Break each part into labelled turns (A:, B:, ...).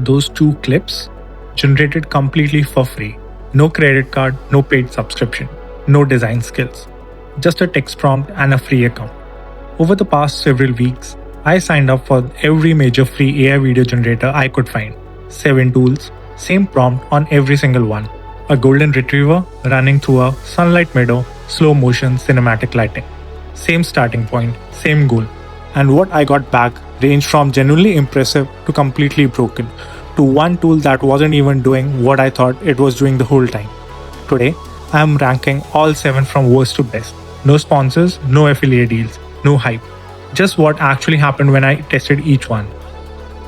A: those 2 clips generated completely for free. No credit card, no paid subscription, no design skills. Just a text prompt and a free account. Over the past several weeks, I signed up for every major free AI video generator I could find. 7 tools, same prompt on every single one. A golden retriever running through a sunlight meadow, slow motion cinematic lighting. Same starting point, same goal. And what I got back ranged from genuinely impressive to completely broken, to one tool that wasn't even doing what I thought it was doing the whole time. Today, I am ranking all 7 from worst to best. No sponsors, no affiliate deals, no hype. Just what actually happened when I tested each one.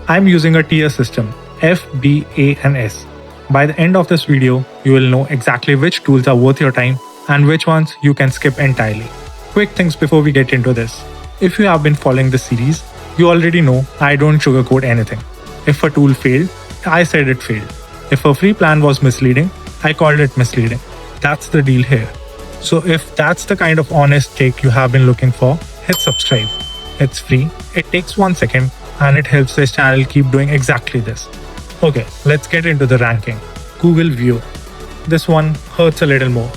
A: I'm using a tier system, F, B, A and S. By the end of this video, you will know exactly which tools are worth your time and which ones you can skip entirely. Quick things before we get into this. If you have been following this series, you already know I don't sugarcoat anything. If a tool failed, I said it failed. If a free plan was misleading, I called it misleading. That's the deal here. So if that's the kind of honest take you have been looking for, hit subscribe. It's free, it takes 1 second, and it helps this channel keep doing exactly this. Okay, let's get into the ranking. Google View. This one hurts a little more,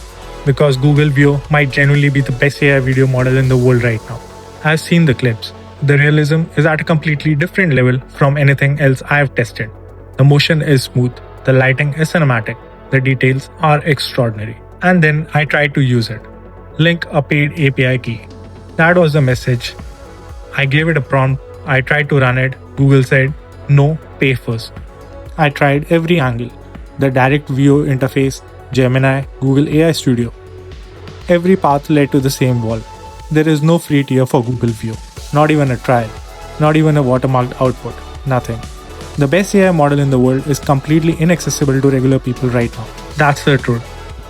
A: because Google View might genuinely be the best AI video model in the world right now. I've seen the clips. The realism is at a completely different level from anything else I've tested. The motion is smooth, the lighting is cinematic, the details are extraordinary. And then I tried to use it. Link a paid API key. That was the message. I gave it a prompt, I tried to run it, Google said, no, pay first. I tried every angle. The direct view interface, Gemini, Google AI Studio. Every path led to the same wall. There is no free tier for Google View. Not even a trial. Not even a watermarked output. Nothing. The best AI model in the world is completely inaccessible to regular people right now. That's the truth.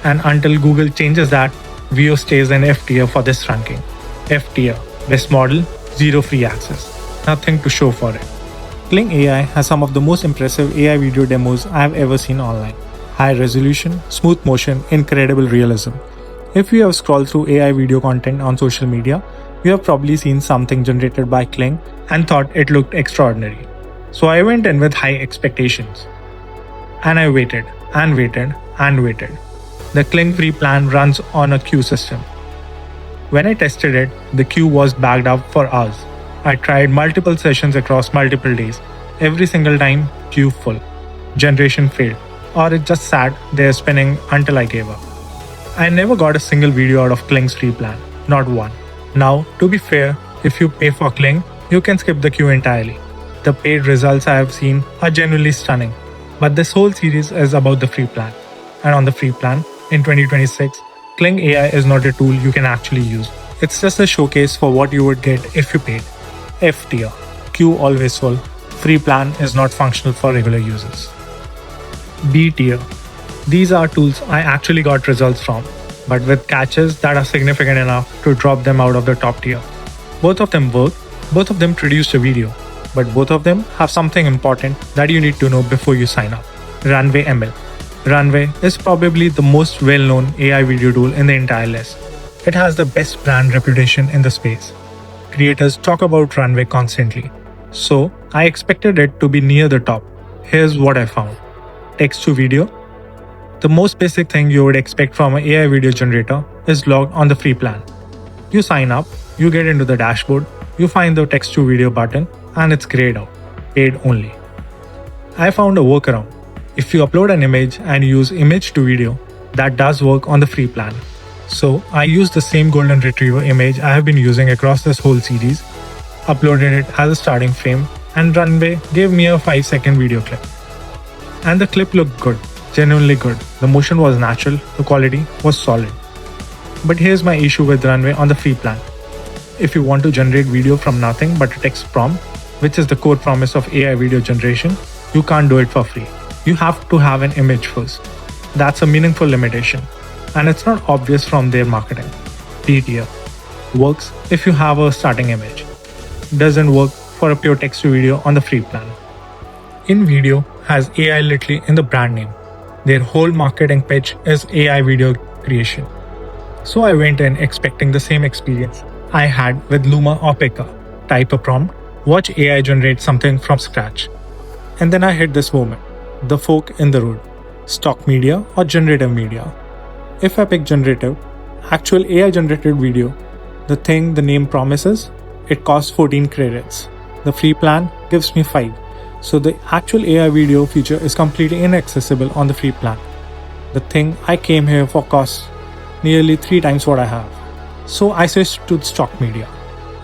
A: And until Google changes that, View stays in F tier for this ranking. F tier. Best model, zero free access. Nothing to show for it. Kling AI has some of the most impressive AI video demos I have ever seen online. High resolution, smooth motion, incredible realism. If you have scrolled through AI video content on social media, you have probably seen something generated by Kling and thought it looked extraordinary. So I went in with high expectations. And I waited, and waited, and waited. The Kling free plan runs on a queue system. When I tested it, the queue was backed up for hours. I tried multiple sessions across multiple days. Every single time, queue full. Generation failed, or it just sat there spinning until I gave up. I never got a single video out of Kling's free plan, not one. Now, to be fair, if you pay for Kling, you can skip the queue entirely. The paid results I have seen are genuinely stunning. But this whole series is about the free plan. And on the free plan, in 2026, Kling AI is not a tool you can actually use. It's just a showcase for what you would get if you paid. F tier. Queue always full. Free plan is not functional for regular users. B tier. These are tools I actually got results from, but with catches that are significant enough to drop them out of the top tier. Both of them work, both of them produced a video, but both of them have something important that you need to know before you sign up. Runway ML. Runway is probably the most well-known AI video tool in the entire list. It has the best brand reputation in the space. Creators talk about Runway constantly, so I expected it to be near the top. Here's what I found. Text to video. The most basic thing you would expect from an AI video generator is logged on the free plan. You sign up, you get into the dashboard, you find the text to video button, and it's grayed out, paid only. I found a workaround. If you upload an image and use image to video, that does work on the free plan. So I used the same golden retriever image I have been using across this whole series, uploaded it as a starting frame, and Runway gave me a 5-second video clip. And the clip looked good, genuinely good. The motion was natural, the quality was solid. But here's my issue with Runway on the free plan. If you want to generate video from nothing but a text prompt, which is the core promise of AI video generation, you can't do it for free. You have to have an image first. That's a meaningful limitation, and it's not obvious from their marketing. D tier. Works if you have a starting image. Doesn't work for a pure text to video on the free plan. InVideo has AI literally in the brand name. Their whole marketing pitch is AI video creation. So I went in expecting the same experience I had with Luma or Pika. Type a prompt, watch AI generate something from scratch. And then I hit this moment, the fork in the road, stock media or generative media. If I pick generative, actual AI generated video, the thing the name promises, it costs 14 credits. The free plan gives me 5. So the actual AI video feature is completely inaccessible on the free plan. The thing I came here for costs nearly 3 times what I have. So I switched to stock media.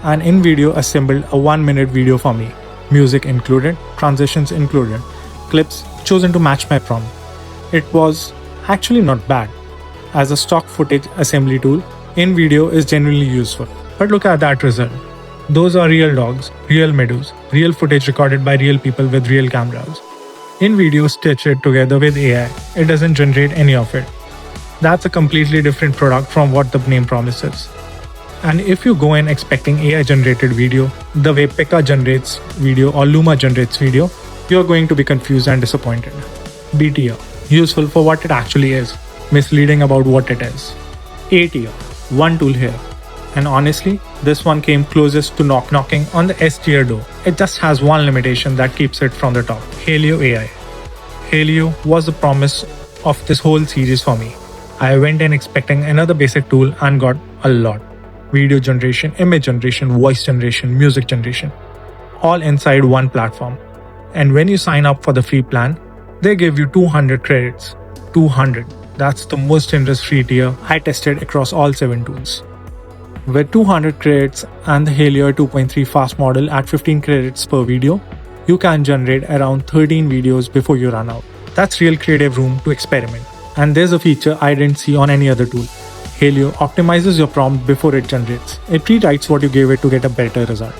A: And InVideo assembled a 1-minute video for me. Music included, transitions included, clips chosen to match my prompt. It was actually not bad. As a stock footage assembly tool, InVideo is genuinely useful. But look at that result. Those are real dogs, real meadows, real footage recorded by real people with real cameras. InVideo stitched it together with AI. It doesn't generate any of it. That's a completely different product from what the name promises. And if you go in expecting AI generated video, the way Pika generates video or Luma generates video, you're going to be confused and disappointed. B tier, useful for what it actually is, misleading about what it is. A tier, one tool here. And honestly, this one came closest to knocking on the S tier door. It just has one limitation that keeps it from the top. Hailuo AI. Hailuo was the promise of this whole series for me. I went in expecting another basic tool and got a lot. Video generation, image generation, voice generation, music generation. All inside one platform. And when you sign up for the free plan, they give you 200 credits. 200. That's the most generous free tier I tested across all 7 tools. With 200 credits and the Hailuo 2.3 fast model at 15 credits per video, you can generate around 13 videos before you run out. That's real creative room to experiment. And there's a feature I didn't see on any other tool. Hailuo optimizes your prompt before it generates. It rewrites what you gave it to get a better result.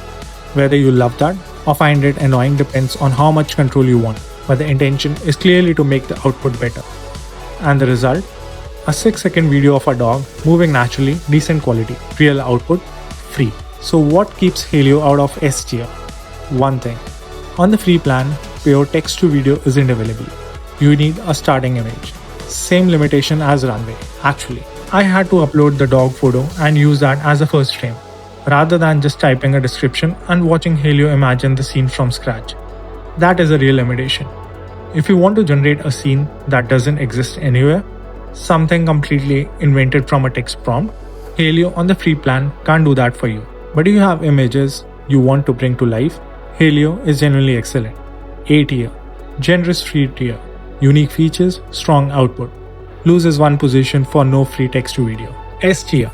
A: Whether you love that or find it annoying depends on how much control you want, but the intention is clearly to make the output better. And the result? A 6-second video of a dog moving naturally, decent quality, real output, free. So what keeps Hailuo out of S tier? One thing. On the free plan, pure text to video isn't available. You need a starting image. Same limitation as Runway, actually. I had to upload the dog photo and use that as a first frame, rather than just typing a description and watching Hailuo imagine the scene from scratch. That is a real limitation. If you want to generate a scene that doesn't exist anywhere, something completely invented from a text prompt, Hailuo on the free plan can't do that for you. But if you have images you want to bring to life, Hailuo is genuinely excellent. A tier, generous free tier, unique features, strong output. Loses one position for no free text to video. S tier,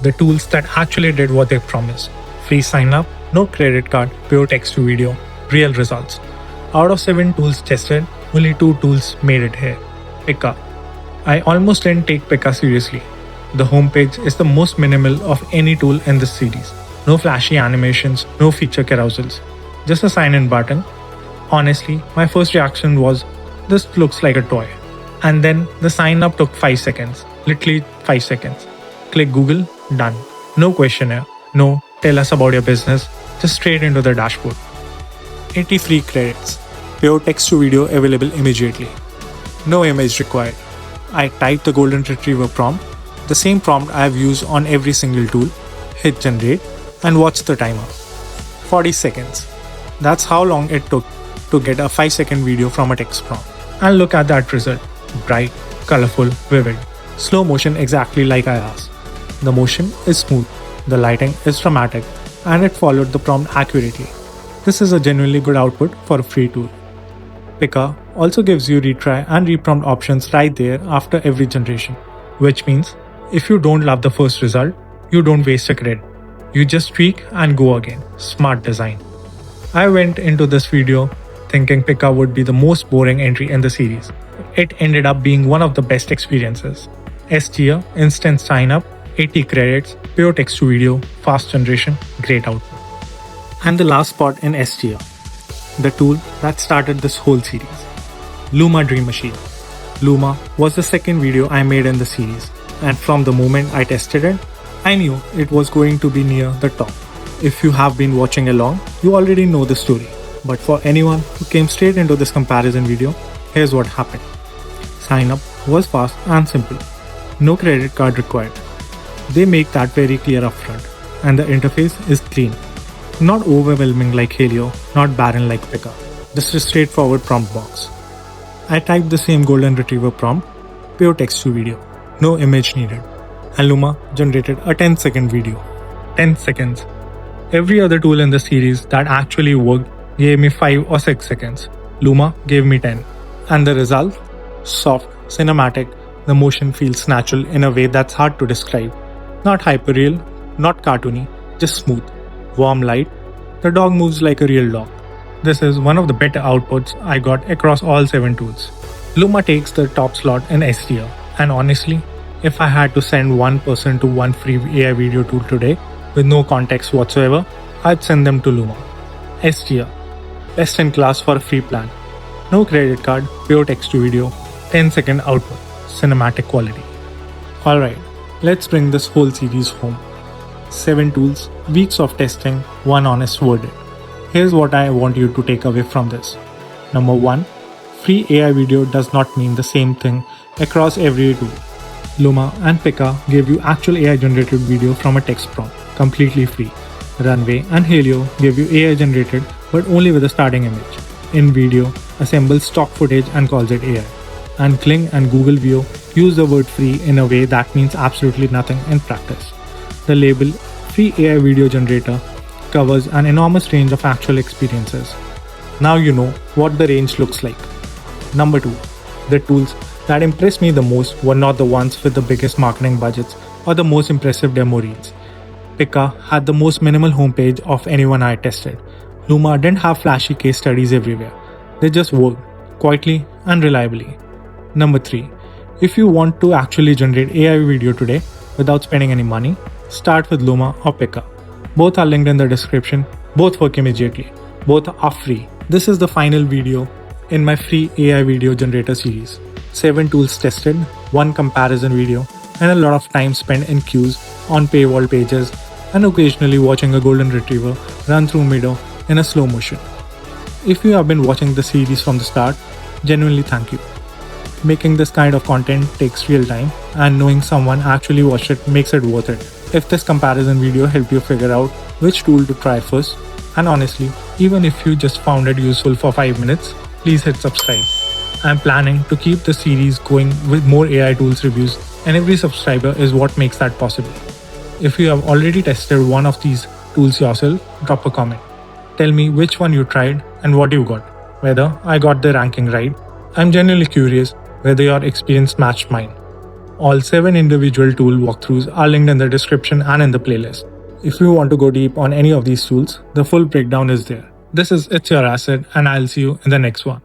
A: the tools that actually did what they promised. Free sign up, no credit card, pure text to video, real results. Out of 7 tools tested, only 2 tools made it here. Pika. I almost didn't take Pika seriously. The homepage is the most minimal of any tool in this series. No flashy animations, no feature carousels. Just a sign-in button. Honestly, my first reaction was, this looks like a toy. And then the sign up took 5 seconds. Literally 5 seconds. Click Google, done. No questionnaire. No, tell us about your business. Just straight into the dashboard. 80 free credits. Pure text to video available immediately. No image required. I typed the golden retriever prompt, the same prompt I have used on every single tool, hit generate, and watch the timer. 40 seconds. That's how long it took to get a 5-second video from a text prompt. And look at that result. Bright, colorful, vivid. Slow motion exactly like I asked. The motion is smooth, the lighting is dramatic, and it followed the prompt accurately. This is a genuinely good output for a free tool. Pika also gives you retry and reprompt options right there after every generation, which means if you don't love the first result, you don't waste a credit. You just tweak and go again. Smart design. I went into this video thinking Pika would be the most boring entry in the series. It ended up being one of the best experiences. S tier, instant sign up, 80 credits, pure text to video, fast generation, great output. And the last spot in S tier, the tool that started this whole series. Luma Dream Machine. Luma was the second video I made in the series, and from the moment I tested it, I knew it was going to be near the top. If you have been watching along, you already know the story. But for anyone who came straight into this comparison video, here's what happened. Sign up was fast and simple. No credit card required. They make that very clear upfront, and the interface is clean. Not overwhelming like Hailuo, not barren like Pika. just a straightforward prompt box. I typed the same golden retriever prompt, pure text to video, no image needed, and Luma generated a 10-second video. 10 seconds. Every other tool in the series that actually worked gave me 5 or 6 seconds. Luma gave me 10. And the result? Soft, cinematic, the motion feels natural in a way that's hard to describe. Not hyperreal, not cartoony, just smooth. Warm light. The dog moves like a real dog. This is one of the better outputs I got across all 7 tools. Luma takes the top slot in S tier, and honestly, if I had to send one person to one free AI video tool today, with no context whatsoever, I'd send them to Luma. S tier, best in class for a free plan. No credit card, pure text to video, 10-second output, cinematic quality. Alright, let's bring this whole series home. 7 tools, weeks of testing, one honest verdict. Here's what I want you to take away from this. Number 1. Free AI video does not mean the same thing across every tool. Luma and Pika give you actual AI generated video from a text prompt, completely free. Runway and Hailuo give you AI generated but only with a starting image. InVideo assembles stock footage and calls it AI. And Kling and Google View use the word free in a way that means absolutely nothing in practice. The label Free AI Video Generator covers an enormous range of actual experiences. Now you know what the range looks like. Number 2. The tools that impressed me the most were not the ones with the biggest marketing budgets or the most impressive demo reels. Pika had the most minimal homepage of anyone I tested. Luma didn't have flashy case studies everywhere. They just worked, quietly and reliably. Number 3. If you want to actually generate AI video today without spending any money, start with Luma or Pika. Both are linked in the description, both work immediately, both are free. This is the final video in my free AI video generator series. 7 tools tested, 1 comparison video, and a lot of time spent in queues, on paywall pages, and occasionally watching a golden retriever run through Mido in a slow motion. If you have been watching the series from the start, genuinely thank you. Making this kind of content takes real time, and knowing someone actually watched it makes it worth it. If this comparison video helped you figure out which tool to try first, and honestly, even if you just found it useful for 5 minutes, please hit subscribe. I'm planning to keep the series going with more AI tools reviews, and every subscriber is what makes that possible. If you have already tested one of these tools yourself, drop a comment. Tell me which one you tried and what you got, whether I got the ranking right. I'm genuinely curious whether your experience matched mine. All 7 individual tool walkthroughs are linked in the description and in the playlist. If you want to go deep on any of these tools, the full breakdown is there. This is It's Your Asset, and I'll see you in the next one.